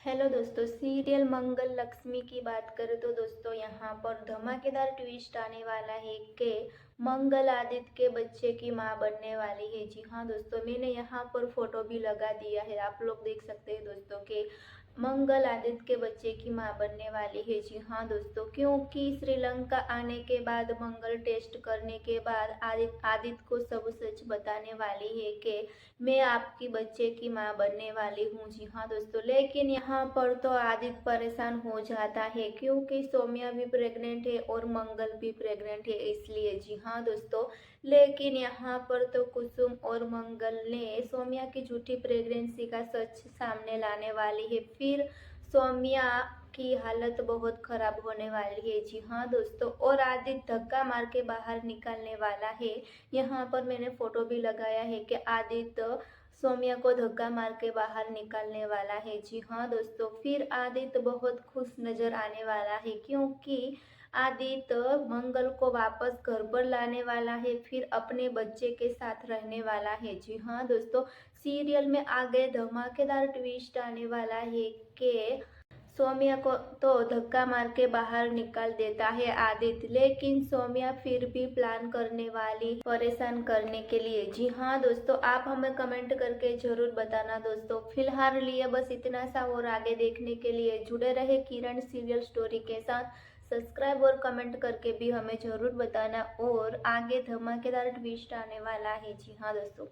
Hello दोस्तों, serial मंगल लक्ष्मी की बात करें तो दोस्तों यहाँ पर धमाकेदार ट्विस्ट आने वाला है कि मंगल आदित्य के बच्चे की मां बनने वाली है। जी हाँ दोस्तों, मैंने यहाँ पर फोटो भी लगा दिया है, आप लोग देख सकते हैं दोस्तों कि मंगल आदित्य के बच्चे की मां बनने वाली है। जी हाँ दोस्तों, क्योंकि श्रीलंका आने के बाद मंगल टेस्ट करने के बाद आदित्य को सब सच बताने वाली है कि मैं आपकी बच्चे की मां बनने वाली हूँ। जी हाँ दोस्तों, लेकिन यहाँ पर तो आदित्य परेशान हो जाता है क्योंकि सौम्या भी प्रेग्नेंट है और मंगल भी प्रेग्नेंट है, इसलिए। जी हाँ दोस्तों, लेकिन यहाँ पर तो कुसुम और मंगल ने सौम्या की झूठी प्रेगनेंसी का सच सामने लाने वाली है। फिर सौम्या की हालत बहुत खराब होने वाली है। जी हाँ दोस्तों, और आदित्य धक्का मार के बाहर निकालने वाला है। यहाँ पर मैंने फोटो भी लगाया है कि आदित्य सौम्या को धक्का मार के बाहर निकालने वाला है। जी हाँ दोस्तों, फिर आदित्य बहुत खुश नजर आने वाला है क्योंकि आदित्य मंगल को वापस घर पर लाने वाला है, फिर अपने बच्चे के साथ रहने वाला है। जी हाँ दोस्तों, सीरियल में आगे धमाकेदार ट्विस्ट आने वाला है कि सौम्या को तो धक्का मार के बाहर निकाल देता है आदित्य, लेकिन सौम्या फिर भी प्लान करने वाली परेशान करने के लिए। जी हाँ दोस्तों, आप हमें कमेंट करके जरूर बताना दोस्तों। फिलहाल लिए बस इतना सा, और आगे देखने के लिए जुड़े रहे किरण सीरियल स्टोरी के साथ। सब्सक्राइब और कमेंट करके भी हमें जरूर बताना, और आगे धमाकेदार ट्विस्ट आने वाला है। जी हाँ दोस्तों।